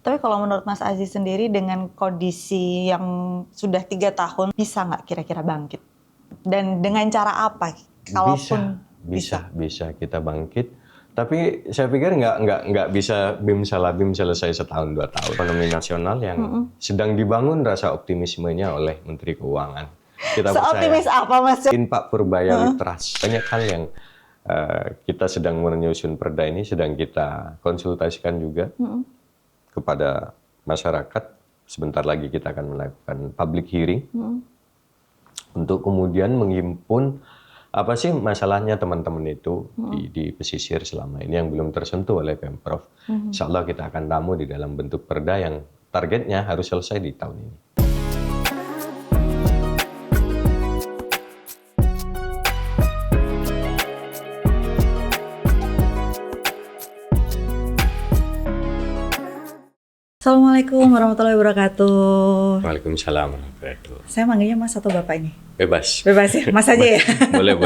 Tapi kalau menurut Mas Aziz sendiri dengan kondisi yang sudah 3 tahun, bisa nggak kira-kira bangkit? Dan dengan cara apa? Kalaupun Bisa kita bangkit. Tapi saya pikir nggak bisa bim selesai setahun 2 tahun. Ekonomi nasional yang sedang dibangun rasa optimismenya oleh Menteri Keuangan. Kita seoptimis percaya. apa Mas? Pak Purbayawi Trust. Banyak hal yang kita sedang menyusun perda ini, sedang kita konsultasikan juga kepada masyarakat. Sebentar lagi kita akan melakukan public hearing untuk kemudian menghimpun apa sih masalahnya teman-teman itu di pesisir selama ini yang belum tersentuh oleh Pemprov. Insya Allah kita akan tamu di dalam bentuk perda yang targetnya harus selesai di tahun ini. Assalamualaikum warahmatullahi wabarakatuh. Waalaikumsalam warahmatullahi wabarakatuh. Saya manggilnya Mas atau Bapak ini? Bebas. Bebas ya, Mas aja ya? Boleh.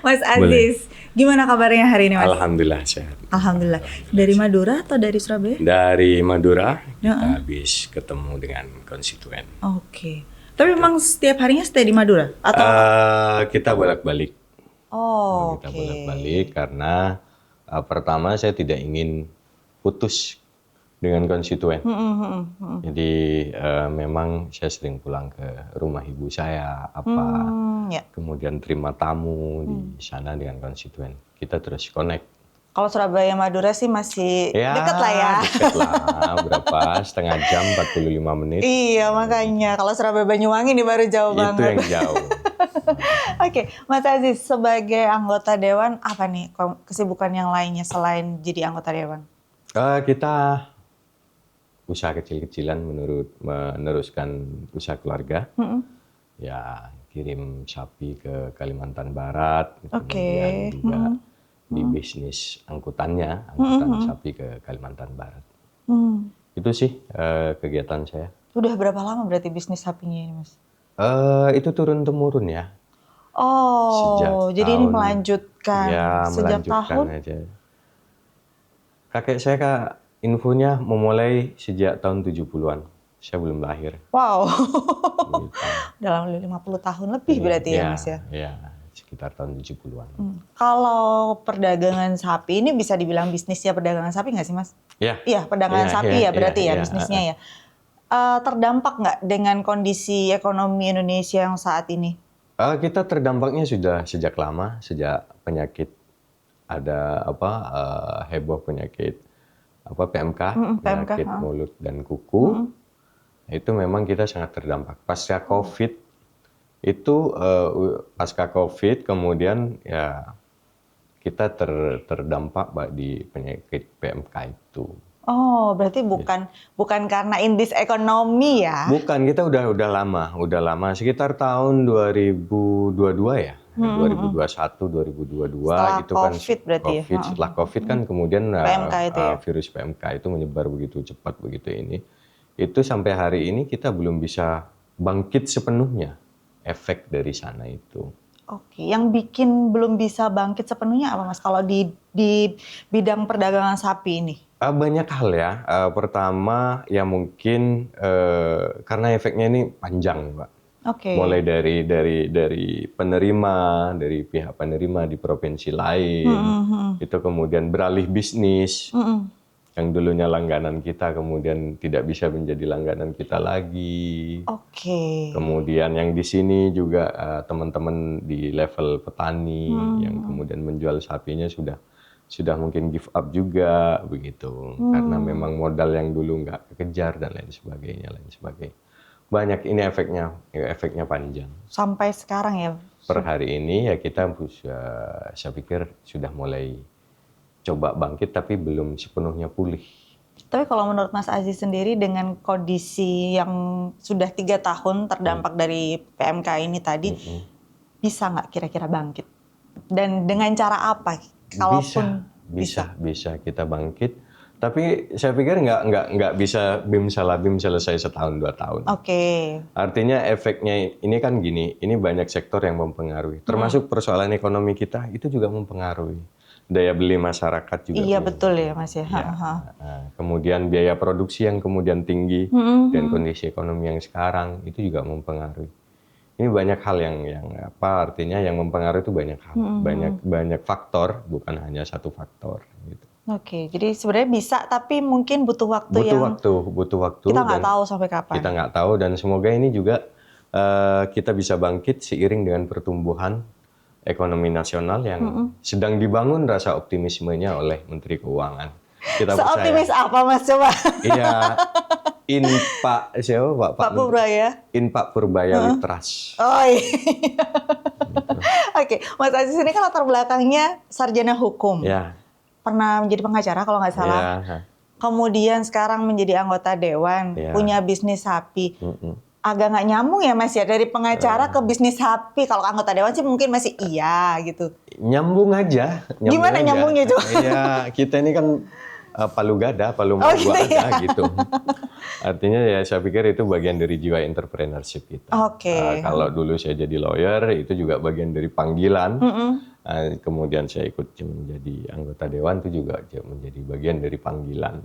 Mas Aziz, gimana kabarnya hari ini Mas? Alhamdulillah sehat. Alhamdulillah. Dari Madura atau dari Surabaya? Dari Madura, kita habis ketemu dengan konstituen. Oke. Tapi memang setiap harinya stay di Madura? Atau? Kita bolak-balik. Oke. Kita bolak-balik karena pertama saya tidak ingin putus dengan konstituen. Jadi memang saya sering pulang ke rumah ibu saya, kemudian terima tamu di sana dengan konstituen. Kita terus connect. Kalau Surabaya Madura sih masih dekat lah ya. Dekat lah, berapa? Setengah jam, 45 menit. Iya makanya, kalau Surabaya Banyuwangi ini baru jauh banget. Itu yang jauh. Oke, Mas Aziz sebagai anggota Dewan, apa nih kesibukan yang lainnya selain jadi anggota Dewan? Kita usaha kecil-kecilan meneruskan usaha keluarga. Ya, kirim sapi ke Kalimantan Barat, kemudian juga di bisnis angkutan sapi ke Kalimantan Barat. Itu sih kegiatan saya. Udah berapa lama berarti bisnis sapinya ini, Mas? Itu turun-temurun ya. Oh, jadi ini melanjutkan sejak tahun? Aja. Kakek saya infonya memulai sejak tahun 70-an. Saya belum lahir. Wow. Gitu. Dalam 50 tahun lebih berarti ya Mas ya? Iya, sekitar tahun 70-an. Kalau perdagangan sapi ini bisa dibilang bisnisnya perdagangan sapi nggak sih Mas? Iya. Iya, perdagangan sapi ya berarti bisnisnya ya. Terdampak nggak dengan kondisi ekonomi Indonesia yang saat ini? Kita terdampaknya sudah sejak lama, sejak penyakit ada heboh penyakit PMK, penyakit mulut dan kuku, itu memang kita sangat terdampak. Pasca COVID kemudian ya kita terdampak di penyakit PMK itu. Oh, berarti bukan karena indeks ekonomi ya? Bukan, kita udah lama, sekitar tahun 2022 ya. 2021, 2022 setelah itu COVID kan berarti COVID, ya? setelah COVID kan kemudian PMK itu ya? Virus PMK itu menyebar begitu cepat begitu ini. Itu sampai hari ini kita belum bisa bangkit sepenuhnya efek dari sana itu. Oke, yang bikin belum bisa bangkit sepenuhnya apa Mas kalau di bidang perdagangan sapi ini? Banyak hal ya. Pertama ya mungkin karena efeknya ini panjang, Pak. Okay. Mulai dari penerima, dari pihak penerima di provinsi lain, itu kemudian beralih bisnis, yang dulunya langganan kita kemudian tidak bisa menjadi langganan kita lagi. Oke. Kemudian yang di sini juga teman-teman di level petani yang kemudian menjual sapinya sudah mungkin give up juga begitu, karena memang modal yang dulu nggak kekejar dan lain sebagainya. Banyak ini efeknya panjang. Sampai sekarang ya? Per hari ini ya kita saya pikir sudah mulai coba bangkit tapi belum sepenuhnya pulih. Tapi kalau menurut Mas Aziz sendiri dengan kondisi yang sudah 3 tahun terdampak dari PMK ini tadi, bisa nggak kira-kira bangkit? Dan dengan cara apa? Kalaupun bisa kita bangkit. Tapi saya pikir nggak bisa bim selesai setahun 2 tahun. Oke. Artinya efeknya ini kan gini, ini banyak sektor yang mempengaruhi. Termasuk persoalan ekonomi kita itu juga mempengaruhi. daya beli masyarakat juga. Iya betul ya Mas ya. Ya. Kemudian biaya produksi yang kemudian tinggi dan kondisi ekonomi yang sekarang itu juga mempengaruhi. Ini banyak hal yang artinya yang mempengaruhi itu banyak hal, banyak faktor, bukan hanya satu faktor. Gitu. Oke, jadi sebenarnya bisa, tapi mungkin butuh waktu butuh waktu. Kita nggak tahu sampai kapan. Kita nggak tahu, dan semoga ini juga kita bisa bangkit seiring dengan pertumbuhan ekonomi nasional yang sedang dibangun rasa optimismenya oleh Menteri Keuangan. Kita Seoptimis apa Mas coba? Iya, Pak Purbaya. Pak Purbaya Litras. Oh iya. Oke, Mas Aziz ini kan latar belakangnya sarjana hukum. Ya. Pernah menjadi pengacara kalau nggak salah. Ya. Kemudian sekarang menjadi anggota dewan, punya bisnis sapi. Agak nggak nyambung ya Mas ya, dari pengacara ke bisnis sapi. Kalau anggota dewan sih mungkin masih iya gitu. Nyambung aja. Gimana nyambungnya coba? Iya, kita ini kan palu gada, palu mau gua ada gitu. Artinya ya saya pikir itu bagian dari jiwa entrepreneurship kita. Kalau dulu saya jadi lawyer, itu juga bagian dari panggilan. Kemudian saya ikut menjadi anggota dewan, itu juga menjadi bagian dari panggilan.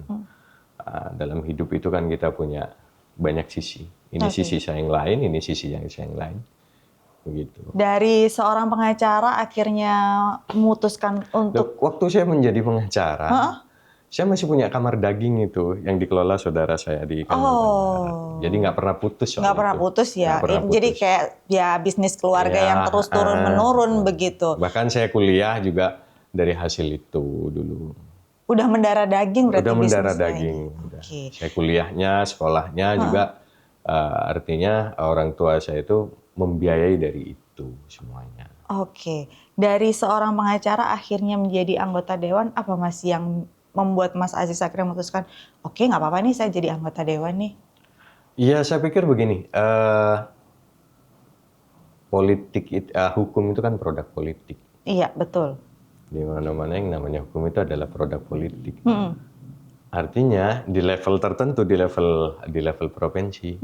Dalam hidup itu kan kita punya banyak sisi. Ini sisi saya yang lain, ini sisi yang saya yang lain. Begitu. Dari seorang pengacara akhirnya memutuskan untuk... Waktu saya menjadi pengacara, saya masih punya kamar daging itu yang dikelola saudara saya di Kalimantan Barat. Jadi nggak pernah putus. Nggak pernah putus ya. Jadi kayak ya bisnis keluarga yang terus turun menurun begitu. Bahkan saya kuliah juga dari hasil itu dulu. Udah mendarah daging berarti bisnisnya. Udah mendarah daging. Saya kuliahnya, sekolahnya juga artinya orang tua saya itu membiayai dari itu semuanya. Dari seorang pengacara akhirnya menjadi anggota dewan, apa Mas yang membuat Mas Aziz akhirnya memutuskan, oke nggak apa-apa nih saya jadi anggota dewan nih? Iya, saya pikir begini, hukum itu kan produk politik. Iya, betul. Di mana-mana yang namanya hukum itu adalah produk politik. Artinya di level tertentu, di level provinsi,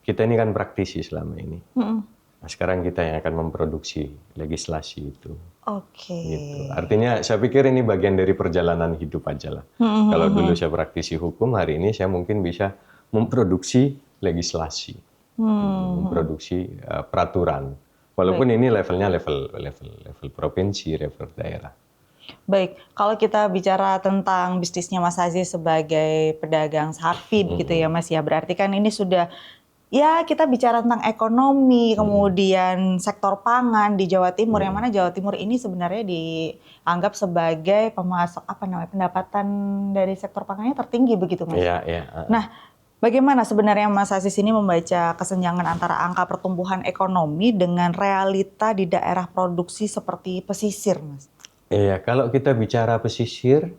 kita ini kan praktisi selama ini. Nah, sekarang kita yang akan memproduksi legislasi itu. Gitu. Artinya saya pikir ini bagian dari perjalanan hidup aja lah. Kalau dulu saya praktisi hukum, hari ini saya mungkin bisa memproduksi legislasi, memproduksi peraturan. Walaupun ini levelnya level provinsi, level daerah. Baik, kalau kita bicara tentang bisnisnya Mas Aziz sebagai pedagang sapi begitu ya Mas ya, berarti kan ini sudah ya kita bicara tentang ekonomi, kemudian sektor pangan di Jawa Timur, yang mana Jawa Timur ini sebenarnya dianggap sebagai pendapatan dari sektor pangannya tertinggi begitu Mas. Iya. Nah, bagaimana sebenarnya Mas Aziz ini membaca kesenjangan antara angka pertumbuhan ekonomi dengan realita di daerah produksi seperti pesisir, Mas? Iya, kalau kita bicara pesisir,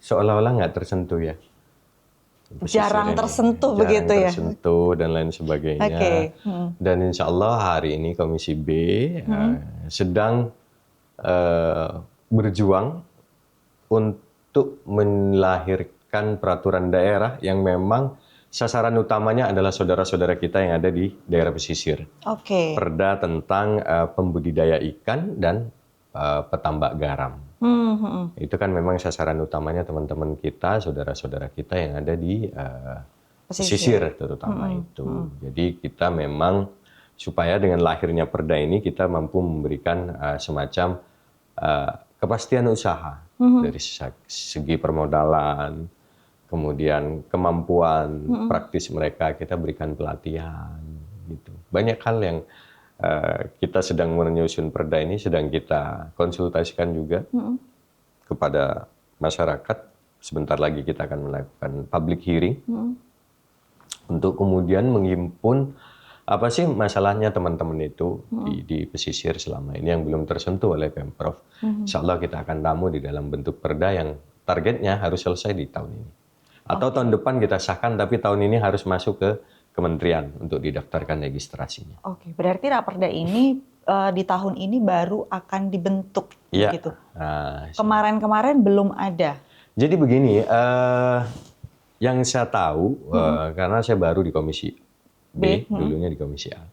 seolah-olah nggak tersentuh ya. Jarang tersentuh begitu ya? Jarang tersentuh dan lain sebagainya. Dan insya Allah hari ini Komisi B sedang berjuang untuk melahirkan peraturan daerah yang memang sasaran utamanya adalah saudara-saudara kita yang ada di daerah pesisir. Perda tentang pembudidaya ikan dan petambak garam. Itu kan memang sasaran utamanya teman-teman kita, saudara-saudara kita yang ada di pesisir terutama itu. Jadi kita memang supaya dengan lahirnya perda ini kita mampu memberikan semacam kepastian usaha dari segi permodalan, kemudian kemampuan praktis mereka, kita berikan pelatihan gitu. Banyak hal yang kita sedang menyusun perda ini, sedang kita konsultasikan juga kepada masyarakat. Sebentar lagi kita akan melakukan public hearing untuk kemudian menghimpun apa sih masalahnya teman-teman itu di pesisir selama ini yang belum tersentuh oleh Pemprov. Insya Allah kita akan tamu di dalam bentuk perda yang targetnya harus selesai di tahun ini. Atau tahun depan kita sahkan, tapi tahun ini harus masuk ke kementerian untuk didaftarkan registrasinya. Berarti raperda ini di tahun ini baru akan dibentuk, gitu. Kemarin-kemarin belum ada. Jadi begini, yang saya tahu karena saya baru di Komisi B, dulunya di Komisi A.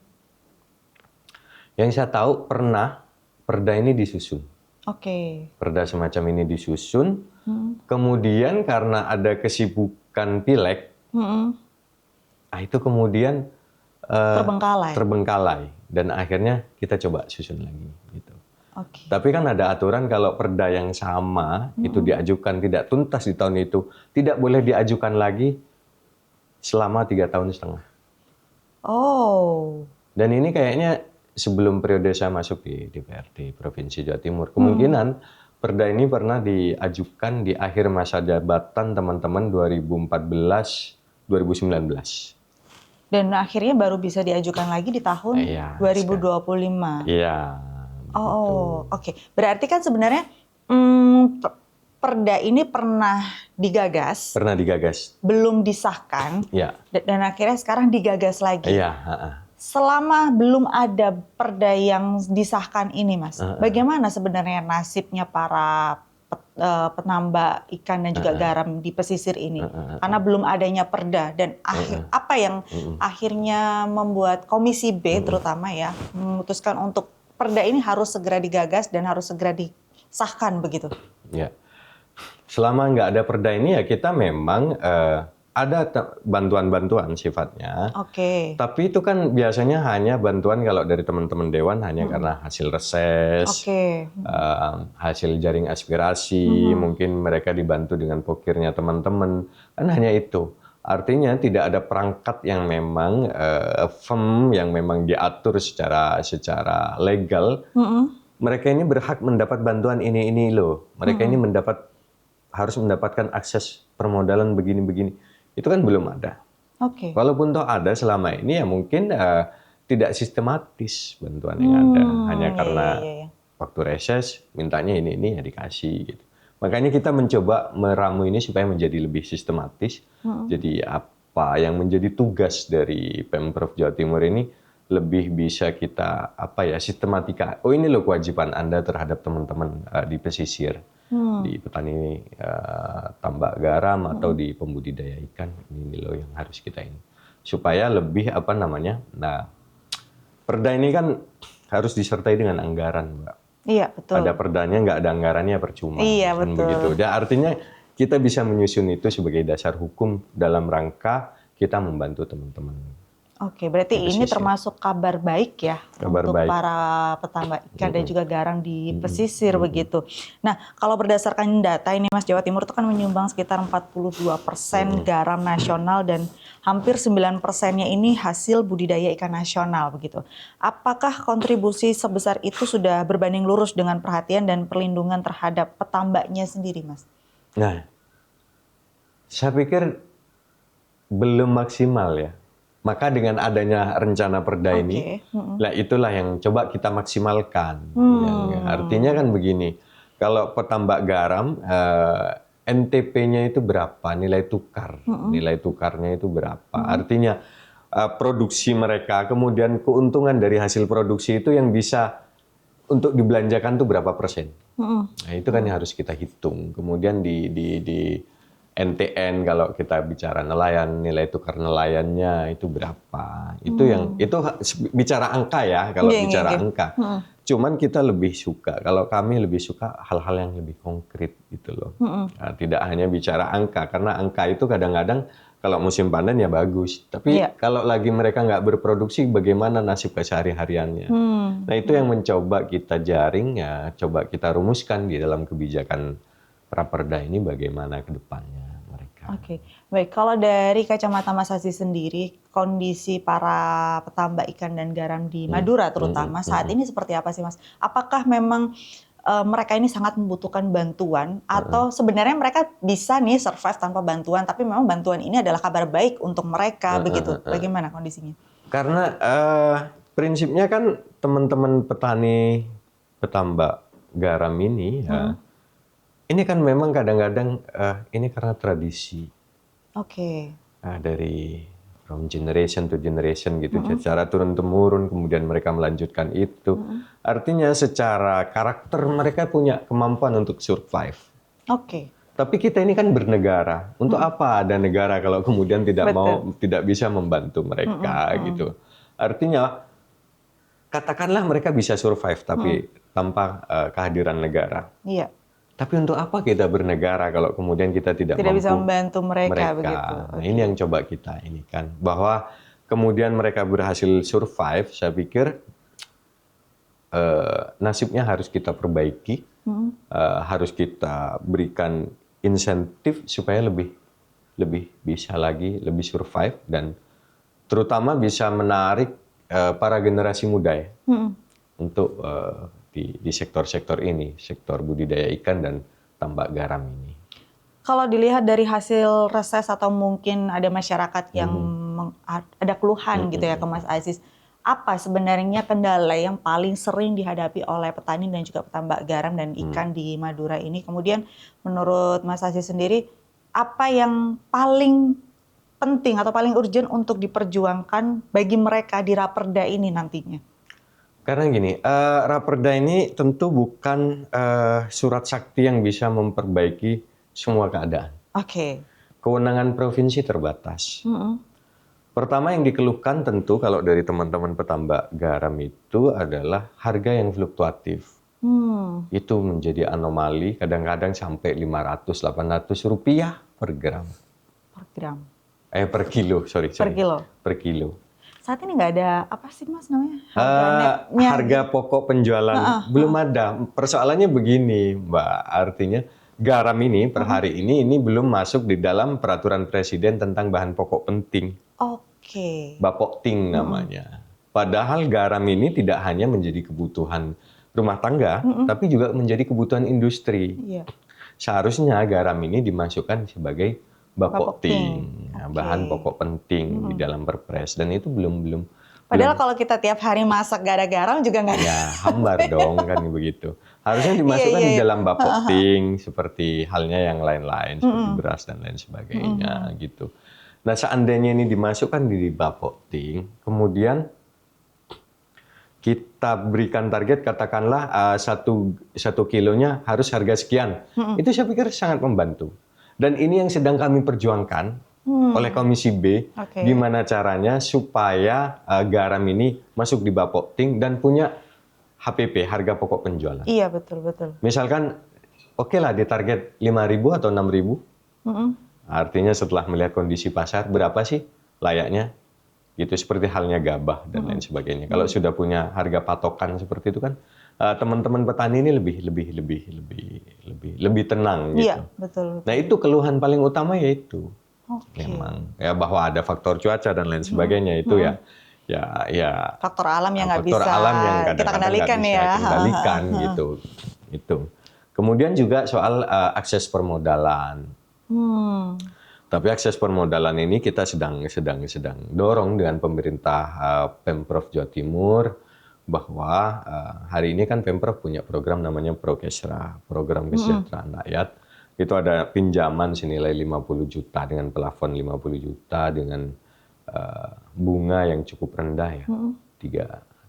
Yang saya tahu pernah perda ini disusun Oke. Perda semacam ini disusun, kemudian karena ada kesibukan pileg, itu kemudian terbengkalai dan akhirnya kita coba susun lagi gitu. Oke. Tapi kan ada aturan kalau perda yang sama itu diajukan tidak tuntas di tahun itu, tidak boleh diajukan lagi selama 3,5 tahun. Oh. Dan ini kayaknya sebelum periode saya masuk di DPRD Provinsi Jawa Timur, kemungkinan perda ini pernah diajukan di akhir masa jabatan teman-teman 2014-2019. Dan akhirnya baru bisa diajukan lagi di tahun 2025. Iya. Oh, oke. Berarti kan sebenarnya perda ini pernah digagas. Pernah digagas. Belum disahkan. Iya. Dan akhirnya sekarang digagas lagi. Iya. Selama belum ada perda yang disahkan ini, Mas, bagaimana sebenarnya nasibnya para penambak ikan dan juga garam di pesisir ini? Karena belum adanya perda dan apa yang akhirnya membuat Komisi B terutama ya memutuskan untuk perda ini harus segera digagas dan harus segera disahkan begitu? Ya, selama nggak ada perda ini ya kita memang ada bantuan-bantuan sifatnya. Oke. Tapi itu kan biasanya hanya bantuan kalau dari teman-teman Dewan hanya karena hasil reses, hasil jaring aspirasi, mungkin mereka dibantu dengan pokirnya teman-teman, kan hanya itu. Artinya tidak ada perangkat yang memang firm, yang memang diatur secara legal. Mereka ini berhak mendapat bantuan ini loh. Mereka ini harus mendapatkan akses permodalan begini-begini. Itu kan belum ada. Oke. Walaupun toh ada selama ini ya mungkin tidak sistematis bantuan yang ada. Hanya karena waktu reses mintanya ini ya dikasih gitu. Makanya kita mencoba meramu ini supaya menjadi lebih sistematis. Jadi apa yang menjadi tugas dari Pemprov Jawa Timur ini lebih bisa kita sistematika. Oh ini loh kewajiban Anda terhadap teman-teman di pesisir, di petani tambak garam atau di pembudidaya ikan. Ini loh yang harus kita ini. Supaya lebih Nah, perda ini kan harus disertai dengan anggaran, Mbak. Iya, betul. Ada perdanya nggak ada anggarannya percuma. Iya, kan betul. Begitu. Dan artinya kita bisa menyusun itu sebagai dasar hukum dalam rangka kita membantu teman-teman. Oke, berarti ini termasuk kabar baik ya untuk para petambak ikan dan juga garang di pesisir begitu. Nah, kalau berdasarkan data ini Mas, Jawa Timur itu kan menyumbang sekitar 42% garam nasional dan hampir 9%-nya ini hasil budidaya ikan nasional begitu. Apakah kontribusi sebesar itu sudah berbanding lurus dengan perhatian dan perlindungan terhadap petambaknya sendiri, Mas? Nah, saya pikir belum maksimal ya. Maka dengan adanya rencana perda ini, itulah yang coba kita maksimalkan. Artinya kan begini, kalau petambak garam, NTP-nya itu berapa, nilai tukar, nilai tukarnya itu berapa. Artinya produksi mereka, kemudian keuntungan dari hasil produksi itu yang bisa untuk dibelanjakan itu berapa persen. Nah itu kan yang harus kita hitung. Kemudian di NTN kalau kita bicara nelayan, nilai tukar nelayannya itu berapa? Itu itu bicara angka ya, kalau bicara angka. Cuman kita lebih suka, kalau kami lebih suka hal-hal yang lebih konkret gitu loh. Nah, tidak hanya bicara angka, karena angka itu kadang-kadang kalau musim panen ya bagus. Tapi kalau lagi mereka nggak berproduksi, bagaimana nasib kesehari-hariannya? Nah itu yang mencoba kita jaring ya, coba kita rumuskan di dalam kebijakan Raperda ini bagaimana ke depannya mereka. Oke, baik. Kalau dari kacamata Mas Aziz sendiri, kondisi para petambak ikan dan garam di Madura terutama saat ini seperti apa sih Mas? Apakah memang mereka ini sangat membutuhkan bantuan atau sebenarnya mereka bisa nih survive tanpa bantuan, tapi memang bantuan ini adalah kabar baik untuk mereka begitu? Bagaimana kondisinya? Karena prinsipnya kan teman-teman petani petambak garam ini ya. Ini kan memang kadang-kadang ini karena tradisi. Oke. Dari from generation to generation gitu, secara turun-temurun, kemudian mereka melanjutkan itu. Artinya secara karakter mereka punya kemampuan untuk survive. Oke. Tapi kita ini kan bernegara. Untuk apa ada negara kalau kemudian tidak bisa membantu mereka gitu. Artinya katakanlah mereka bisa survive, tapi tanpa kehadiran negara. Iya. Tapi untuk apa kita bernegara kalau kemudian kita tidak mampu bisa membantu mereka. Begitu. Nah, ini yang coba kita ini kan, bahwa kemudian mereka berhasil survive, saya pikir nasibnya harus kita perbaiki, harus kita berikan insentif supaya lebih bisa lagi, lebih survive, dan terutama bisa menarik para generasi muda ya, untuk di sektor-sektor ini, sektor budidaya ikan dan tambak garam ini. Kalau dilihat dari hasil reses atau mungkin ada masyarakat yang ada keluhan gitu ya ke Mas Aziz, apa sebenarnya kendala yang paling sering dihadapi oleh petani dan juga petambak garam dan ikan di Madura ini? Kemudian menurut Mas Aziz sendiri, apa yang paling penting atau paling urgent untuk diperjuangkan bagi mereka di Raperda ini nantinya? Karena gini, Raperda ini tentu bukan surat sakti yang bisa memperbaiki semua keadaan. Oke. Kewenangan provinsi terbatas. Pertama yang dikeluhkan tentu kalau dari teman-teman petambak garam itu adalah harga yang fluktuatif. Itu menjadi anomali, kadang-kadang sampai 500-800 rupiah per gram. Per gram? Per kilo, sorry. Per kilo? Per kilo. Saat ini nggak ada, apa sih Mas namanya? Harga pokok penjualan belum ada. Persoalannya begini Mbak, artinya garam ini per hari ini belum masuk di dalam peraturan presiden tentang bahan pokok penting. Oke. Bapokting namanya. Padahal garam ini tidak hanya menjadi kebutuhan rumah tangga, tapi juga menjadi kebutuhan industri. Iya. Seharusnya garam ini dimasukkan sebagai bapokting, bahan pokok penting di dalam Perpres, dan itu belum. Padahal kalau kita tiap hari masak gak ada garam juga nggak ada. Ya, hambar dong kan begitu. Harusnya dimasukkan di dalam bapokting seperti halnya yang lain-lain, seperti beras dan lain sebagainya gitu. Nah, seandainya ini dimasukkan di bapokting, kemudian kita berikan target, katakanlah satu kilonya harus harga sekian. Itu saya pikir sangat membantu. Dan ini yang sedang kami perjuangkan oleh Komisi B, gimana caranya supaya garam ini masuk di bapokting dan punya HPP, harga pokok penjualan. Iya, betul. Misalkan, oke lah ditarget 5.000 atau 6.000, artinya setelah melihat kondisi pasar, berapa sih layaknya? Gitu, seperti halnya gabah dan lain sebagainya. Kalau sudah punya harga patokan seperti itu kan, teman-teman petani ini lebih tenang gitu. Iya, betul. Nah, itu keluhan paling utama yaitu memang ya bahwa ada faktor cuaca dan lain sebagainya itu ya faktor alam yang nggak bisa kita kendalikan gitu. Itu. Kemudian juga soal akses permodalan. Tapi akses permodalan ini kita sedang dorong dengan pemerintah Pemprov Jawa Timur, bahwa hari ini kan Pemprov punya program namanya Prokesra, program kesejahteraan rakyat. Itu ada pinjaman senilai 50 juta dengan plafon 50 juta dengan bunga yang cukup rendah ya, 3%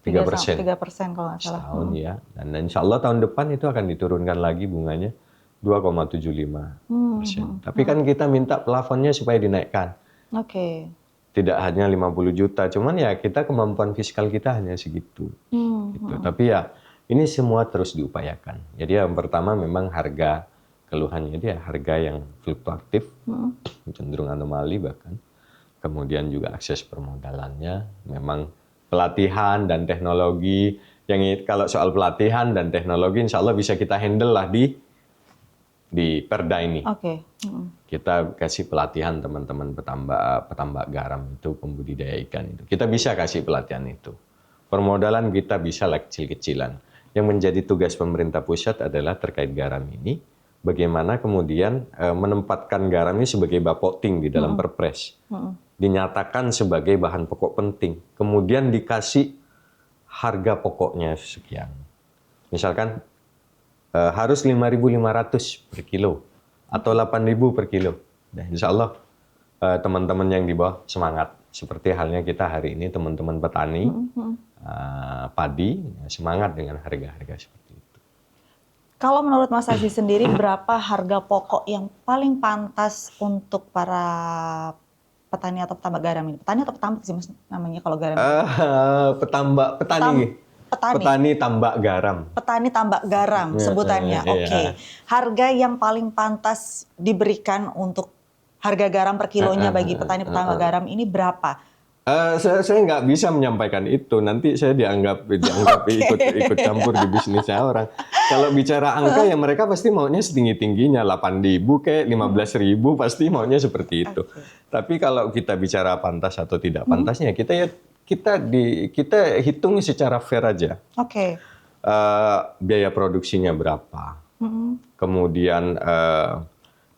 kalau nggak salah. Setahun ya. Dan insya Allah tahun depan itu akan diturunkan lagi bunganya 2,75%. Tapi kan kita minta plafonnya supaya dinaikkan. Oke. Tidak hanya 50 juta, cuman ya kita kemampuan fiskal kita hanya segitu. Gitu. Tapi ya ini semua terus diupayakan. Jadi yang pertama memang harga, keluhannya dia harga yang fluktuatif, cenderung anomali bahkan. Kemudian juga akses permodalannya, memang pelatihan dan teknologi. Yang kalau soal pelatihan dan teknologi, insya Allah bisa kita handle lah di Perda ini. Kita kasih pelatihan teman-teman petambak garam itu, pembudidaya ikan itu. Kita bisa kasih pelatihan itu. Permodalan kita bisa kecil-kecilan. Yang menjadi tugas pemerintah pusat adalah terkait garam ini, bagaimana kemudian menempatkan garam ini sebagai bapokting di dalam Perpres. Dinyatakan sebagai bahan pokok penting. Kemudian dikasih harga pokoknya sekian. Misalkan harus 5.500 per kilo atau 8.000 per kilo. Dan insya Allah teman-teman yang di bawah semangat. Seperti halnya kita hari ini teman-teman petani padi semangat dengan harga-harga seperti itu. Kalau menurut Mas Aziz sendiri, berapa harga pokok yang paling pantas untuk para petani atau petambak garam ini? Petani atau petambak sih Mas namanya kalau garam? Petani. Petani tambak garam. Petani tambak garam sebutannya. Oke. Harga yang paling pantas diberikan untuk harga garam per kilonya bagi petani tambak garam ini berapa? Saya nggak bisa menyampaikan itu. Nanti saya dianggap ikut campur di bisnisnya orang. Kalau bicara angka ya mereka pasti maunya setinggi-tingginya 8.000 kayak 15.000 pasti maunya seperti itu. Tapi kalau kita bicara pantas atau tidak pantasnya kita hitung secara fair aja. Oke. Biaya produksinya berapa? Kemudian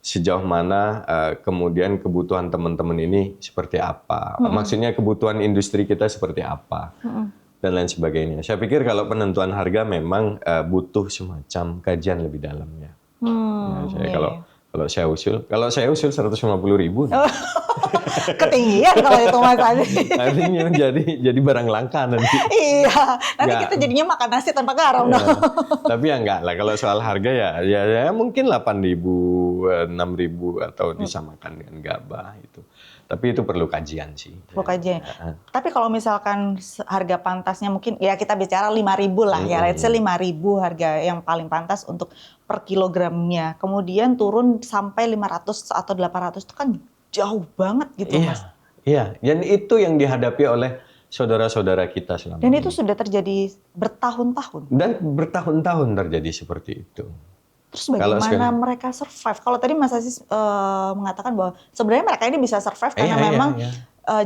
sejauh mana kemudian kebutuhan teman-teman ini seperti apa? Maksudnya kebutuhan industri kita seperti apa? Dan lain sebagainya. Saya pikir kalau penentuan harga memang butuh semacam kajian lebih dalamnya. Kalau saya usul 150.000. Ketinggian kalau itu Mas Aziz. Artinya jadi barang langka nanti. Iya, nanti kita jadinya makan nasi tanpa garam dong. Tapi ya enggak lah, kalau soal harga ya mungkin 8.000, 6.000 atau disamakan dengan gabah itu. Tapi itu perlu kajian sih. Perlu kajian. Tapi kalau misalkan harga pantasnya mungkin ya kita bicara 5.000 lah ya, let's say 5.000 harga yang paling pantas untuk per kilogramnya. Kemudian turun sampai 500 atau 800 itu kan jauh banget gitu Mas. Iya, dan itu yang dihadapi oleh saudara-saudara kita selama ini. Dan ini. itu sudah terjadi bertahun-tahun. Dan bertahun-tahun terjadi seperti itu. Terus bagaimana mereka survive? Kalau tadi Mas Aziz mengatakan bahwa sebenarnya mereka ini bisa survive karena memang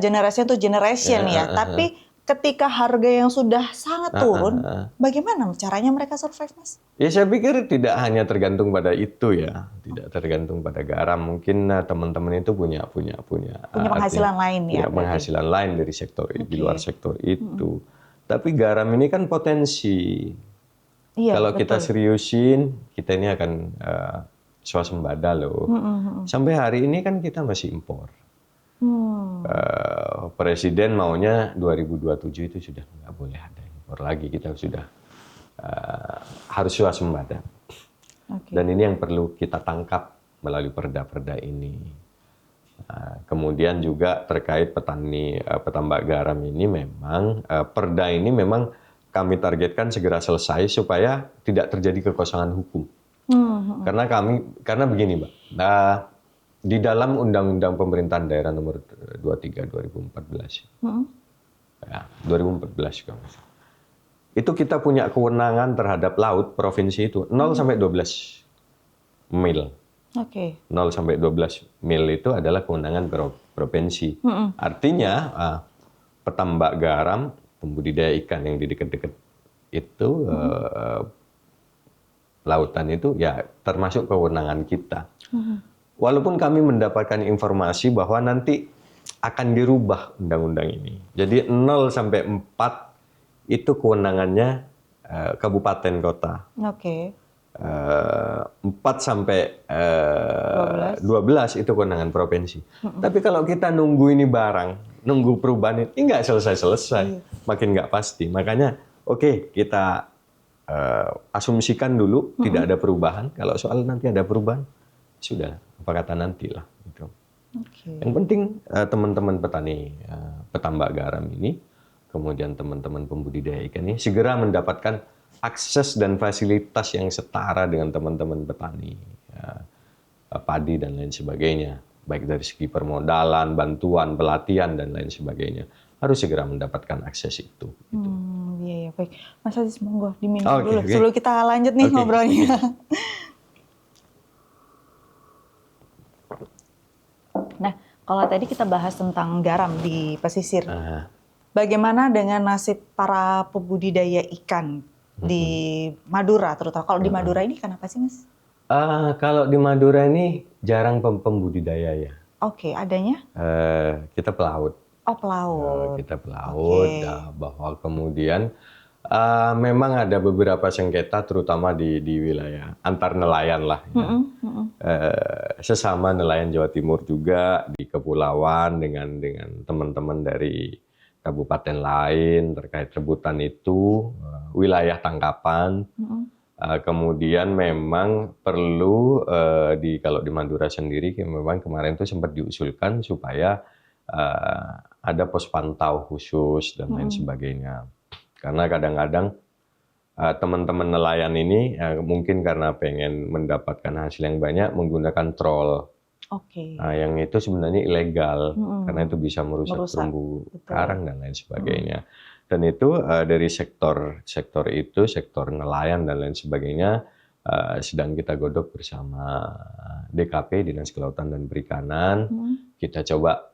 generation to generation ya. Tapi ketika harga yang sudah sangat turun, bagaimana caranya mereka survive, Mas? Ya saya pikir tidak hanya tergantung pada itu ya, tidak tergantung pada garam. Mungkin teman-teman itu punya penghasilan lain ya. Punya penghasilan lain dari sektor di luar sektor itu. Tapi garam ini kan potensi. Iya, kalau betul. kita seriusin, kita ini akan swasembada loh. Sampai hari ini kan kita masih impor. Presiden maunya 2027 itu sudah nggak boleh ada impor lagi. Kita sudah harus swasembada. Dan ini yang perlu kita tangkap melalui perda-perda ini. Kemudian juga terkait petambak garam ini memang perda ini memang kami targetkan segera selesai supaya tidak terjadi kekosongan hukum. Karena begini, Mbak. Di dalam Undang-Undang Pemerintahan Daerah Nomor 23 2014. 2014 kalau nggak salah. Itu kita punya kewenangan terhadap laut provinsi itu 0 sampai 12 mil. 0 sampai 12 mil itu adalah kewenangan provinsi. Artinya petambak garam, pembudidaya ikan yang di dekat-dekat itu lautan itu ya termasuk kewenangan kita. Walaupun kami mendapatkan informasi bahwa nanti akan dirubah undang-undang ini. Jadi 0 sampai 4 itu kewenangannya kabupaten kota. 4 sampai 12 itu kewenangan provinsi. Tapi kalau kita nunggu ini nunggu perubahan ini nggak selesai-selesai, makin nggak pasti. Makanya kita asumsikan dulu tidak ada perubahan. Kalau soal nanti ada perubahan, sudah apa kata nantilah. Gitu. Yang penting teman-teman petani petambak garam ini, kemudian teman-teman pembudidaya ikan ini segera mendapatkan akses dan fasilitas yang setara dengan teman-teman petani padi dan lain sebagainya. Baik dari segi permodalan, bantuan, pelatihan, dan lain sebagainya. Harus segera mendapatkan akses itu. Gitu. Iya, baik. Mas Aziz, monggo diminum dulu. Sebelum kita lanjut nih ngobrolnya. Nah, kalau tadi kita bahas tentang garam di pesisir. Bagaimana dengan nasib para pembudidaya ikan di Madura terutama? Kalau di Madura ini kenapa sih, Mas? Kalau di Madura ini jarang pembudidaya ya. Adanya? Kita pelaut. Pelaut. Kita pelaut, bahwa kemudian memang ada beberapa sengketa terutama di wilayah antar nelayan lah. Ya. Sesama nelayan Jawa Timur juga di kepulauan dengan teman-teman dari kabupaten lain terkait rebutan itu, wilayah tangkapan. Kemudian memang perlu kalau di Madura sendiri memang kemarin itu sempat diusulkan supaya ada pos pantau khusus dan lain sebagainya. Karena kadang-kadang teman-teman nelayan ini mungkin karena pengen mendapatkan hasil yang banyak menggunakan troll. Yang itu sebenarnya ilegal karena itu bisa merusak terumbu karang dan lain sebagainya. Dan itu dari sektor itu, sektor nelayan dan lain sebagainya sedang kita godok bersama DKP, Dinas Kelautan dan Perikanan. Kita coba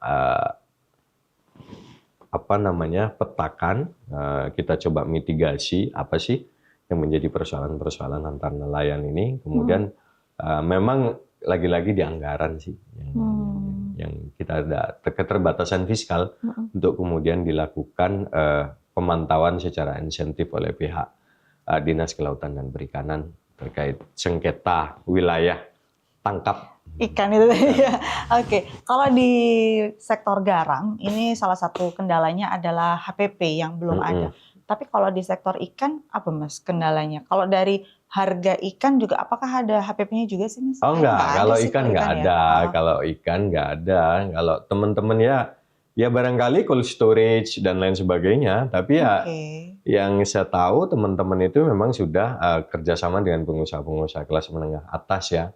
petakan, kita coba mitigasi apa sih yang menjadi persoalan-persoalan antar nelayan ini. Kemudian memang lagi-lagi di anggaran sih yang kita ada keterbatasan fiskal untuk kemudian dilakukan pemantauan secara insentif oleh pihak Dinas Kelautan dan Perikanan terkait sengketa wilayah tangkap ikan itu ya. Oke, kalau di sektor garam ini salah satu kendalanya adalah HPP yang belum ada. Tapi kalau di sektor ikan apa Mas kendalanya? Kalau dari harga ikan juga apakah ada HPP-nya juga sih Mas? Oh enggak, kalau ikan nggak ada. Kalau ikan nggak ada. Kalau teman-teman ya barangkali cold storage dan lain sebagainya. Tapi ya yang saya tahu teman-teman itu memang sudah kerjasama dengan pengusaha-pengusaha kelas menengah atas ya.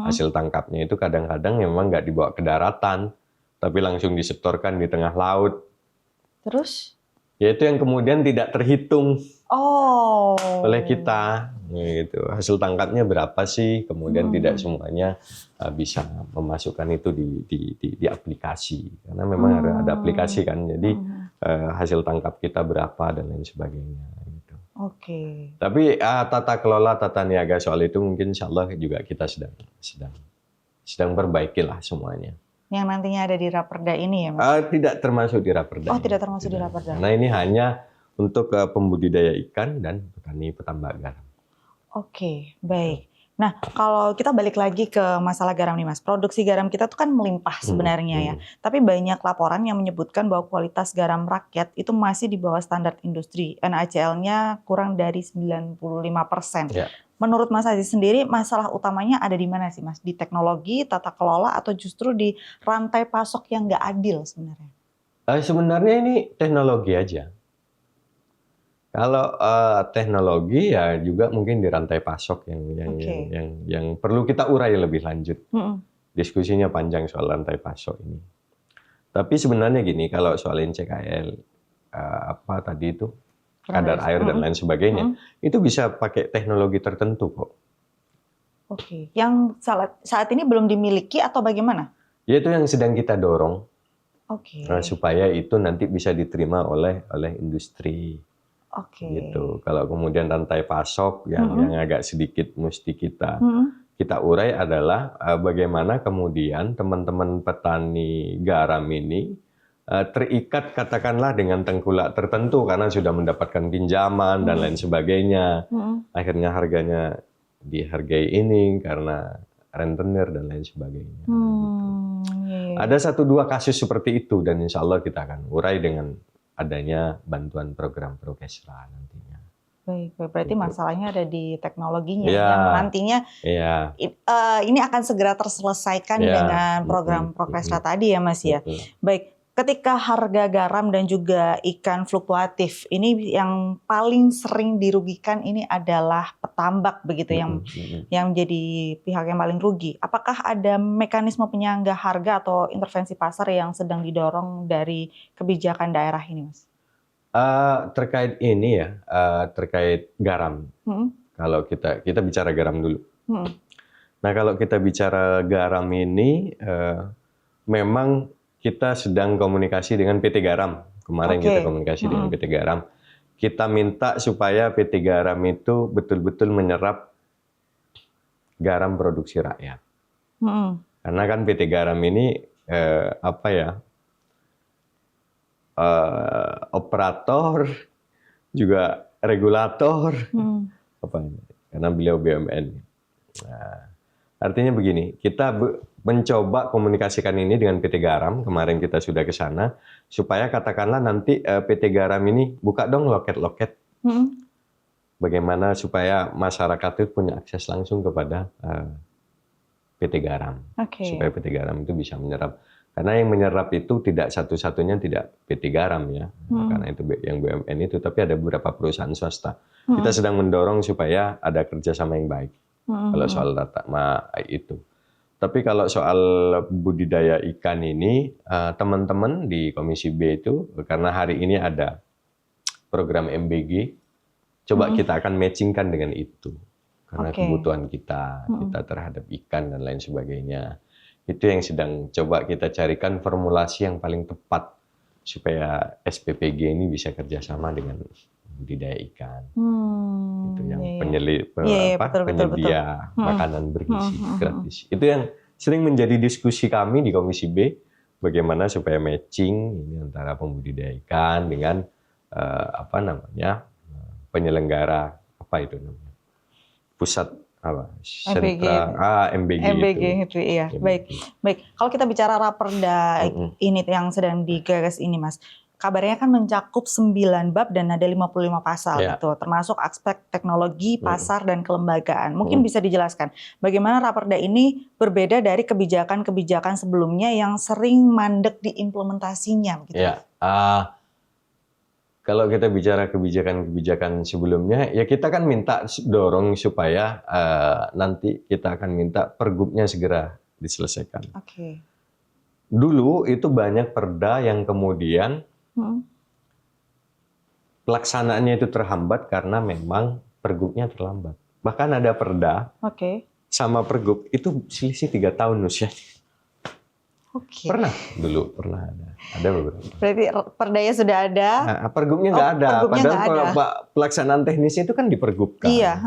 Hasil tangkapnya itu kadang-kadang memang nggak dibawa ke daratan, tapi langsung disetorkan di tengah laut. Terus? Yaitu yang kemudian tidak terhitung oleh kita. Gitu. Hasil tangkapnya berapa sih? Kemudian tidak semuanya bisa memasukkan itu di aplikasi. Karena memang ada aplikasi kan. Jadi hasil tangkap kita berapa dan lain sebagainya. Gitu. Tapi tata kelola, tata niaga soal itu mungkin insya Allah juga kita sedang perbaikilah semuanya. Yang nantinya ada di Raperda ini ya Mas? Tidak termasuk di Raperda. Tidak termasuk di Raperda. Nah ini hanya untuk pembudidaya ikan dan petani petambak garam. Baik. Nah, kalau kita balik lagi ke masalah garam nih Mas, produksi garam kita tuh kan melimpah sebenarnya ya. Tapi banyak laporan yang menyebutkan bahwa kualitas garam rakyat itu masih di bawah standar industri. NaCl-nya kurang dari 95%. Ya. Menurut Mas Aziz sendiri, masalah utamanya ada di mana sih Mas? Di teknologi, tata kelola, atau justru di rantai pasok yang nggak adil sebenarnya? Sebenarnya ini teknologi aja. Kalau teknologi ya juga mungkin di rantai pasok yang perlu kita urai lebih lanjut. Diskusinya panjang soal rantai pasok ini. Tapi sebenarnya gini, kalau soal NCKL tadi itu kadar air dan lain sebagainya, itu bisa pakai teknologi tertentu kok. Yang saat ini belum dimiliki atau bagaimana? Ya itu yang sedang kita dorong, supaya itu nanti bisa diterima oleh industri. Gitu. Kalau kemudian rantai pasok yang agak sedikit mesti kita urai adalah bagaimana kemudian teman-teman petani garam ini terikat katakanlah dengan tengkulak tertentu karena sudah mendapatkan pinjaman dan lain sebagainya. Akhirnya harganya dihargai ini karena rentenir dan lain sebagainya. Gitu. Ada 1-2 kasus seperti itu dan insya Allah kita akan urai dengan adanya bantuan program Prokesra nantinya. Baik, berarti masalahnya ada di teknologinya yang nantinya ini akan segera terselesaikan dengan program Prokesra tadi ya Mas ya. Baik, ketika harga garam dan juga ikan fluktuatif, ini yang paling sering dirugikan ini adalah petambak begitu yang menjadi pihak yang paling rugi. Apakah ada mekanisme penyangga harga atau intervensi pasar yang sedang didorong dari kebijakan daerah ini, Mas? Terkait ini ya, terkait garam. Kalau kita bicara garam dulu. Nah kalau kita bicara garam ini, memang kita sedang komunikasi dengan PT Garam. Kemarin kita komunikasi dengan PT Garam. Kita minta supaya PT Garam itu betul-betul menyerap garam produksi rakyat. Karena kan PT Garam ini operator juga regulator, karena beliau BUMN. Nah, artinya begini, kita mencoba komunikasikan ini dengan PT Garam, kemarin kita sudah ke sana, supaya katakanlah nanti PT Garam ini buka dong loket-loket. Bagaimana supaya masyarakat itu punya akses langsung kepada PT Garam. Supaya PT Garam itu bisa menyerap Karena yang menyerap itu tidak satu-satunya tidak PT Garam ya, karena itu yang BUMN itu, tapi ada beberapa perusahaan swasta. Kita sedang mendorong supaya ada kerjasama yang baik kalau soal data itu. Tapi kalau soal budidaya ikan ini, teman-teman di Komisi B itu, karena hari ini ada program MBG, coba kita akan matchingkan dengan itu. Karena kebutuhan kita terhadap ikan dan lain sebagainya. Itu yang sedang coba kita carikan formulasi yang paling tepat supaya SPPG ini bisa kerjasama dengan budidaya ikan. Itu yang penyedia makanan bergizi gratis. Itu yang sering menjadi diskusi kami di Komisi B, bagaimana supaya matching ini antara pembudidaya ikan dengan penyelenggara pusat MBG itu iya. Baik. Kalau kita bicara Raperda ini yang sedang digagas ini, Mas, kabarnya kan mencakup 9 bab dan ada 55 pasal gitu, termasuk aspek teknologi, pasar dan kelembagaan. Mungkin bisa dijelaskan bagaimana Raperda ini berbeda dari kebijakan-kebijakan sebelumnya yang sering mandek diimplementasinya gitu. Ya. Kalau kita bicara kebijakan-kebijakan sebelumnya, ya kita kan minta dorong supaya nanti kita akan minta pergubnya segera diselesaikan. Dulu itu banyak perda yang kemudian pelaksanaannya itu terhambat karena memang pergubnya terlambat. Bahkan ada perda sama pergub itu selisih 3 tahun usianya. Pernah ada beberapa. Berarti perdanya sudah ada, pergubnya nggak ada. Padahal pelaksanaan teknisnya itu kan dipergubkan. Iya.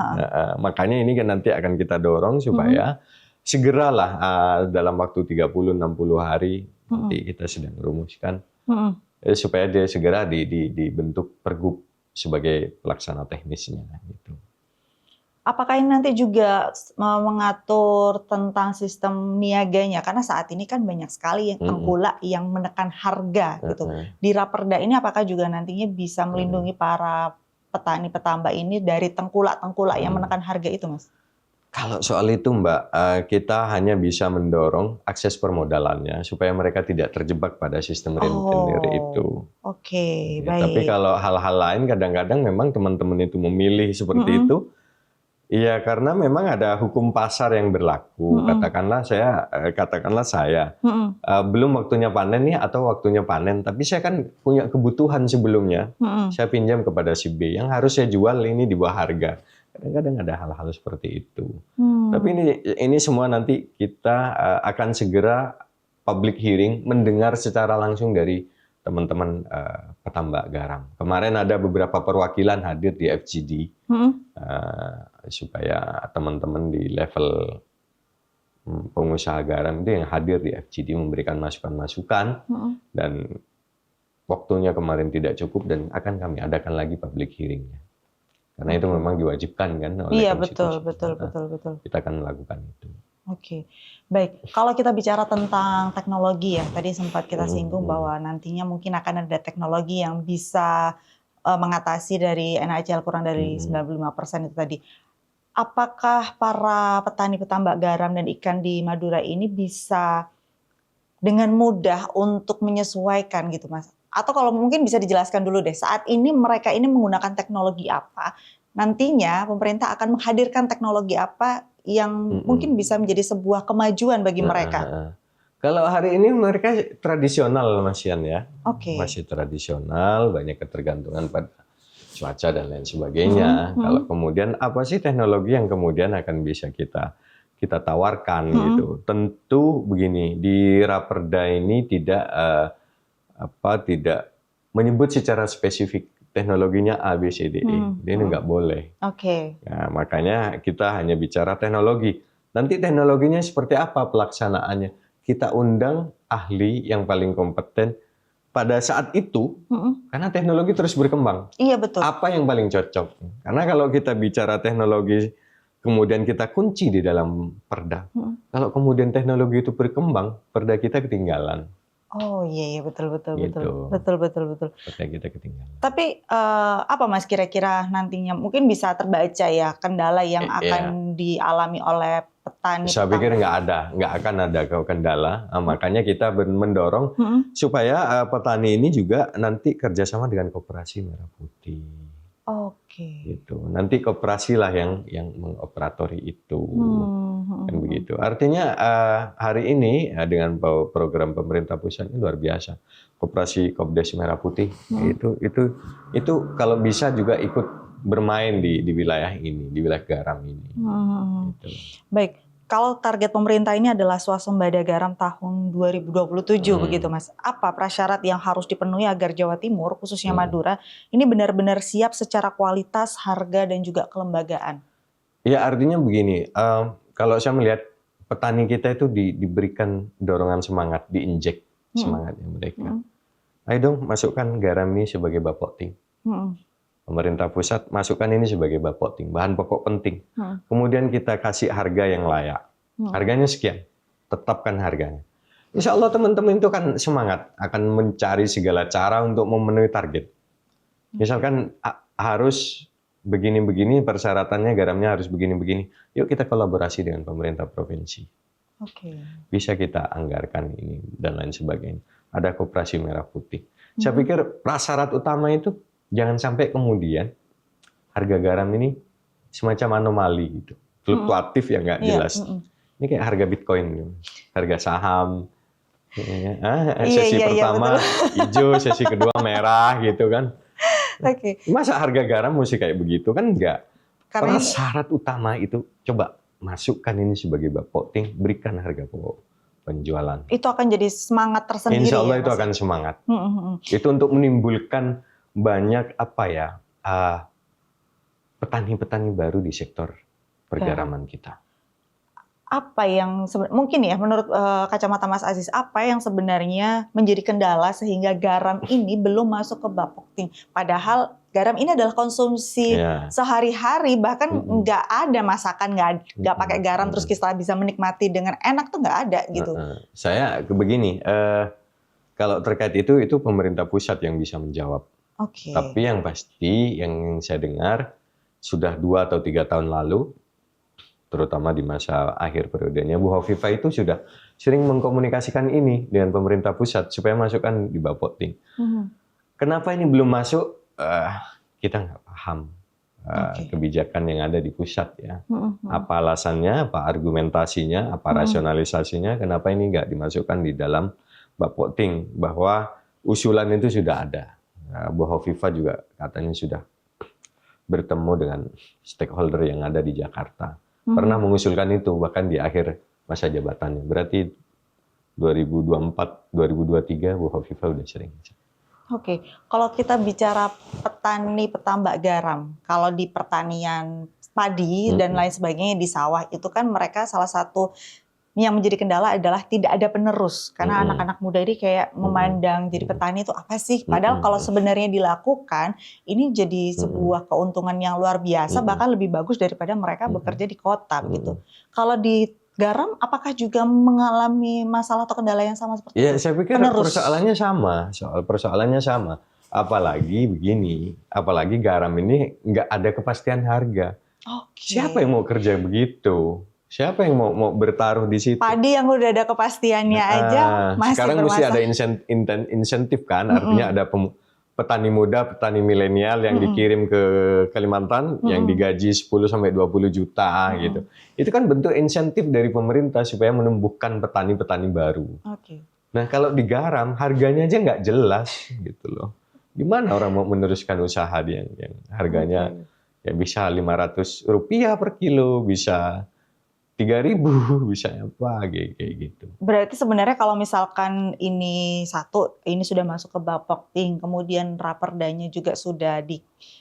Makanya ini kan nanti akan kita dorong supaya segeralah dalam waktu 30-60 hari nanti kita sedang merumuskan supaya dia segera dibentuk pergub sebagai pelaksana teknisnya. Gitu. Apakah ini nanti juga mengatur tentang sistem niaganya? Karena saat ini kan banyak sekali yang tengkulak yang menekan harga gitu. Di Raperda ini apakah juga nantinya bisa melindungi para petani petambak ini dari tengkulak-tengkulak yang menekan harga itu, Mas? Kalau soal itu, Mbak, kita hanya bisa mendorong akses permodalannya supaya mereka tidak terjebak pada sistem rentenir itu. Baik. Tapi kalau hal-hal lain kadang-kadang memang teman-teman itu memilih seperti itu. Iya, karena memang ada hukum pasar yang berlaku. Katakanlah saya belum waktunya panen nih atau waktunya panen, tapi saya kan punya kebutuhan sebelumnya. Saya pinjam kepada si B yang harus saya jual ini di bawah harga. Kadang-kadang ada hal-hal seperti itu. Tapi ini semua nanti kita akan segera public hearing, mendengar secara langsung dari teman-teman petambak garam. Kemarin ada beberapa perwakilan hadir di FGD supaya teman-teman di level pengusaha garam itu yang hadir di FGD memberikan masukan-masukan dan waktunya kemarin tidak cukup dan akan kami adakan lagi public hearing-nya. Karena itu memang diwajibkan kan oleh konstitusi. Betul. Kita akan melakukan itu. Baik. Kalau kita bicara tentang teknologi ya, tadi sempat kita singgung bahwa nantinya mungkin akan ada teknologi yang bisa mengatasi dari NaCl kurang dari 95% itu tadi. Apakah para petani petambak garam dan ikan di Madura ini bisa dengan mudah untuk menyesuaikan gitu, Mas? Atau kalau mungkin bisa dijelaskan dulu deh, saat ini mereka ini menggunakan teknologi apa? Nantinya pemerintah akan menghadirkan teknologi apa yang mungkin bisa menjadi sebuah kemajuan bagi mereka? Kalau hari ini mereka tradisional, Mas Yan ya. Masih tradisional, banyak ketergantungan pada cuaca dan lain sebagainya. Kalau kemudian apa sih teknologi yang kemudian akan bisa kita tawarkan gitu? Tentu begini, di Raperda ini tidak menyebut secara spesifik teknologinya A, B, C, D, E. Ini nggak boleh. Ya, makanya kita hanya bicara teknologi. Nanti teknologinya seperti apa pelaksanaannya? Kita undang ahli yang paling kompeten pada saat itu, karena teknologi terus berkembang. Iya, betul. Apa yang paling cocok? Karena kalau kita bicara teknologi, kemudian kita kunci di dalam perda. Kalau kemudian teknologi itu berkembang, perda kita ketinggalan. Oh iya, betul Gitu. betul. Takutnya kita ketinggalan. Tapi apa Mas kira-kira nantinya mungkin bisa terbaca ya kendala yang Iya. akan dialami oleh petani? Saya pikir nggak akan ada kendala. Makanya kita mendorong supaya petani ini juga nanti kerjasama dengan koperasi merah putih. Oke. Gitu. Nanti koperasi lah yang mengoperatori itu. Kan begitu. Artinya hari ini dengan program pemerintah pusat ini luar biasa. Koperasi Kopdes Merah Putih itu kalau bisa juga ikut bermain di wilayah ini, di wilayah garam ini. Gitu. Baik. Kalau target pemerintah ini adalah swasembada garam tahun 2027 begitu Mas. Apa prasyarat yang harus dipenuhi agar Jawa Timur, khususnya Madura, ini benar-benar siap secara kualitas, harga, dan juga kelembagaan? Ya artinya begini, kalau saya melihat petani kita itu diberikan dorongan semangat, diinjek semangatnya mereka. Ayo dong masukkan garam ini sebagai bapokting. Pemerintah pusat masukkan ini sebagai bapokting, bahan pokok penting. Kemudian kita kasih harga yang layak. Harganya sekian, tetapkan harganya. Insya Allah teman-teman itu kan semangat, akan mencari segala cara untuk memenuhi target. Misalkan harus begini-begini, persyaratannya garamnya harus begini-begini. Yuk kita kolaborasi dengan pemerintah provinsi. Bisa kita anggarkan ini dan lain sebagainya. Ada koperasi merah putih. Saya pikir prasyarat utama itu jangan sampai kemudian harga garam ini semacam anomali gitu, fluktuatif yang nggak jelas. Ini kayak harga Bitcoin, harga saham. Sesi pertama hijau, sesi kedua merah gitu kan. Masa harga garam mesti kayak begitu kan enggak? Karena syarat utama itu coba masukkan ini sebagai bapokting, berikan harga pokok penjualan. Itu akan jadi semangat tersendiri. Insya Allah ya, itu akan semangat. Itu untuk menimbulkan banyak petani-petani baru di sektor pergaraman kita. Apa yang mungkin ya menurut kacamata Mas Aziz, apa yang sebenarnya menjadi kendala sehingga garam ini belum masuk ke bapokting? Padahal garam ini adalah konsumsi sehari-hari, bahkan nggak ada masakan, nggak pakai garam terus kita bisa menikmati dengan enak tuh nggak ada gitu. Saya begini, kalau terkait itu pemerintah pusat yang bisa menjawab. Tapi yang pasti yang saya dengar sudah 2 atau 3 tahun lalu, terutama di masa akhir periodenya, Bu Hovifah itu sudah sering mengkomunikasikan ini dengan pemerintah pusat supaya masukkan di bapokting. Kenapa ini belum masuk? Kita nggak paham kebijakan yang ada di pusat ya. Apa alasannya? Apa argumentasinya? Apa rasionalisasinya? Kenapa ini nggak dimasukkan di dalam bapokting? Bahwa usulan itu sudah ada. Bu Hovifah juga katanya sudah bertemu dengan stakeholder yang ada di Jakarta. Pernah mengusulkan itu bahkan di akhir masa jabatannya. Berarti 2024-2023 Bu Hovifah udah sering. Kalau kita bicara petani petambak garam, kalau di pertanian padi dan lain sebagainya di sawah itu kan mereka salah satu yang menjadi kendala adalah tidak ada penerus karena anak-anak muda ini kayak memandang jadi petani itu apa sih? Padahal kalau sebenarnya dilakukan ini jadi sebuah keuntungan yang luar biasa, bahkan lebih bagus daripada mereka bekerja di kota begitu. Kalau di garam, apakah juga mengalami masalah atau kendala yang sama seperti itu? Ya, saya pikir persoalannya sama. Apalagi begini, apalagi garam ini nggak ada kepastian harga. Siapa yang mau kerja begitu? Siapa yang mau bertaruh di situ? Padi yang udah ada kepastiannya aja masih sekarang mesti ada insentif kan, artinya ada petani muda, petani milenial yang dikirim ke Kalimantan yang digaji 10-20 juta gitu. Itu kan bentuk insentif dari pemerintah supaya menumbuhkan petani-petani baru. Nah kalau di garam harganya aja nggak jelas gitu loh. Gimana orang mau meneruskan usaha yang harganya ya bisa Rp500 per kilo, bisa 3.000, bisa apa kayak gitu. Berarti sebenarnya kalau misalkan ini sudah masuk ke bapokting, kemudian raperdanya juga sudah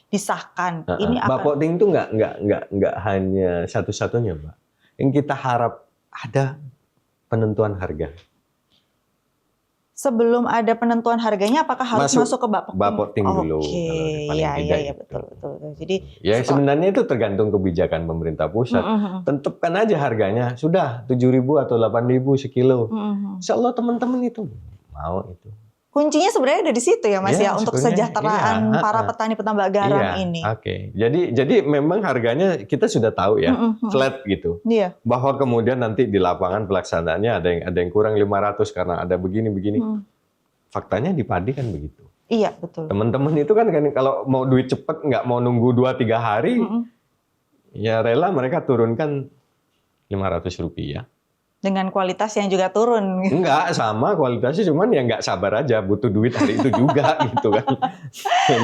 disahkan. Ini bapokting itu nggak hanya satu-satunya, Mbak. Yang kita harap ada penentuan harga. Sebelum ada penentuan harganya, apakah harus masuk ke bapokting? Bapokting dulu. Iya, betul. Jadi ya sebenarnya itu tergantung kebijakan pemerintah pusat. Tentukan aja harganya, sudah 7.000 atau 8.000 sekilo. Insya Allah teman-teman itu mau itu. Kuncinya sebenarnya ada di situ ya Mas ya, untuk kesejahteraan para petani petambak garam ini. Oke. Jadi memang harganya kita sudah tahu ya, flat gitu. Iya. Bahwa kemudian nanti di lapangan pelaksanaannya ada yang kurang 500 karena ada begini. Faktanya di padi kan begitu. Iya, betul. Teman-teman itu kan kalau mau duit cepet, nggak mau nunggu 2-3 hari, ya rela mereka turunkan Rp500. Dengan kualitas yang juga turun. Enggak, sama kualitasnya, cuman ya nggak sabar aja, butuh duit hari itu juga gitu kan.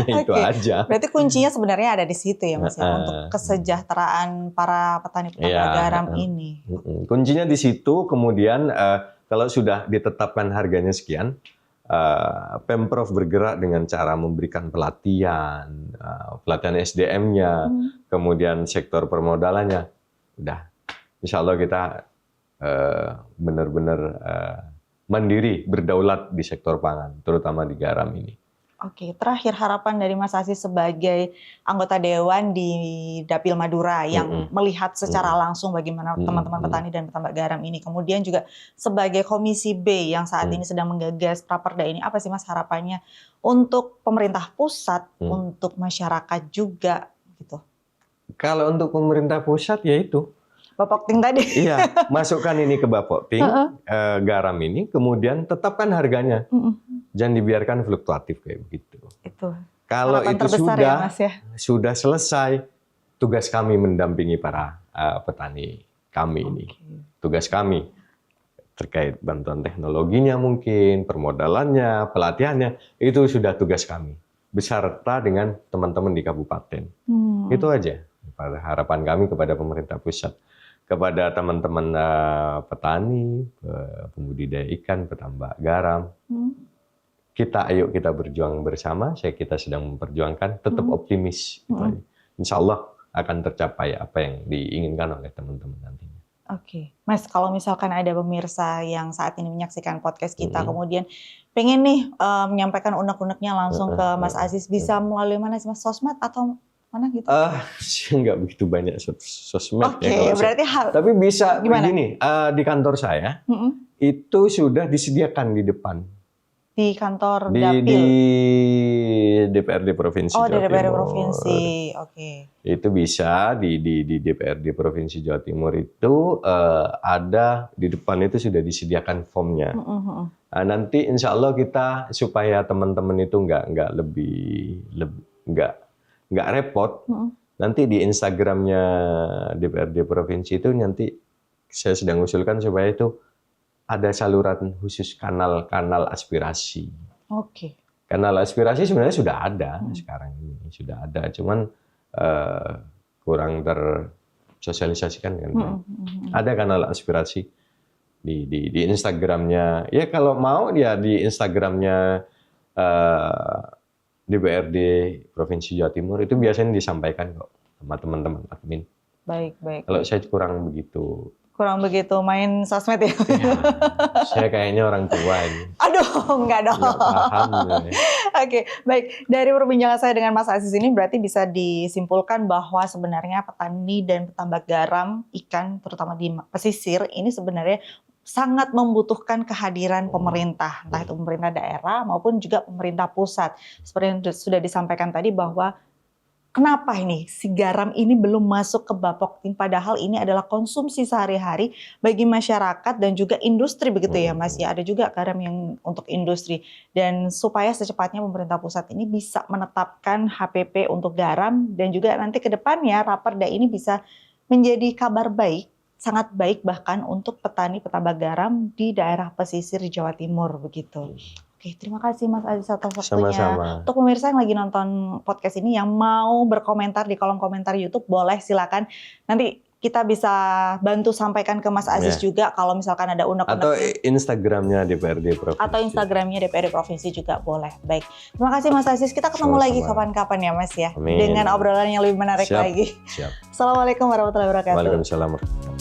Itu aja. Berarti kuncinya sebenarnya ada di situ ya Mas ya, untuk kesejahteraan para petani-petambak garam ini. Kuncinya di situ, kemudian kalau sudah ditetapkan harganya sekian, Pemprov bergerak dengan cara memberikan pelatihan SDM-nya, kemudian sektor permodalannya. Udah, insya Allah kita benar-benar mandiri, berdaulat di sektor pangan, terutama di garam ini. Oke, terakhir harapan dari Mas Aziz sebagai anggota Dewan di Dapil Madura yang melihat secara langsung bagaimana teman-teman petani dan petambak garam ini. Kemudian juga sebagai Komisi B yang saat ini sedang menggagas Praperda ini, apa sih Mas harapannya untuk pemerintah pusat, untuk masyarakat juga gitu? Kalau untuk pemerintah pusat ya itu. Bapokting tadi. Iya, masukkan ini ke Bapokting, garam ini, kemudian tetapkan harganya. Jangan dibiarkan fluktuatif kayak begitu. Itu. Kalau itu sudah selesai, tugas kami mendampingi para petani kami ini. Tugas kami terkait bantuan teknologinya mungkin, permodalannya, pelatihannya, itu sudah tugas kami. Beserta dengan teman-teman di kabupaten. Itu aja harapan kami kepada pemerintah pusat. Kepada teman-teman petani, pembudidaya ikan, petambak garam, ayo kita berjuang bersama. Kita sedang memperjuangkan, tetap optimis. Insya Allah akan tercapai apa yang diinginkan oleh teman-teman nantinya. Oke, Mas, kalau misalkan ada pemirsa yang saat ini menyaksikan podcast kita, kemudian pengen nih menyampaikan unek-uneknya langsung ke Mas Aziz, bisa melalui mana sih Mas? Sosmed atau mana gitu? Nggak begitu banyak sosmed ya. Berarti tapi bisa begini, di kantor saya itu sudah disediakan di depan. Di kantor Dapil? Di DPRD Provinsi Jawa Timur. Di DPRD Provinsi, oke. Itu bisa di DPRD Provinsi Jawa Timur itu ada di depan itu sudah disediakan formnya. Nanti insya Allah kita supaya teman-teman itu nggak repot, nanti di Instagramnya DPRD Provinsi itu nanti saya sedang usulkan supaya itu ada saluran khusus kanal aspirasi. Oke. Kanal aspirasi sebenarnya sudah ada sekarang ini, sudah ada, cuman kurang tersosialisasikan kan. Ada kanal aspirasi di Instagramnya. Ya kalau mau dia di Instagramnya DPRD Provinsi Jawa Timur itu biasanya disampaikan kok sama teman-teman admin. Baik. Kalau saya kurang begitu main sosmed ya? Ya, saya kayaknya orang tua ini. Aduh, enggak dong. Nggak paham. Oke, baik. Dari perbincangan saya dengan Mas Aziz ini berarti bisa disimpulkan bahwa sebenarnya petani dan petambak garam ikan, terutama di pesisir, ini sebenarnya sangat membutuhkan kehadiran pemerintah, entah itu pemerintah daerah maupun juga pemerintah pusat. Seperti yang sudah disampaikan tadi bahwa kenapa ini si garam ini belum masuk ke Bapokting, padahal ini adalah konsumsi sehari-hari bagi masyarakat dan juga industri begitu ya Mas ya. Ada juga garam yang untuk industri, dan supaya secepatnya pemerintah pusat ini bisa menetapkan HPP untuk garam, dan juga nanti ke depannya Raperda ini bisa menjadi kabar baik, sangat baik bahkan untuk petani petambak garam di daerah pesisir Jawa Timur begitu. Oke, terima kasih Mas Aziz atas waktunya. Sama-sama. Untuk pemirsa yang lagi nonton podcast ini yang mau berkomentar di kolom komentar YouTube, boleh silakan. Nanti kita bisa bantu sampaikan ke Mas Aziz juga kalau misalkan ada unek-unek. Atau Instagramnya DPRD Provinsi. Atau Instagramnya DPRD Provinsi juga boleh. Baik, terima kasih Mas Aziz. Kita ketemu lagi kapan-kapan ya Mas ya. Amin. Dengan obrolan yang lebih menarik lagi. Siap. Assalamualaikum warahmatullahi wabarakatuh. Waalaikumsalam warahmatullahi wabarakatuh.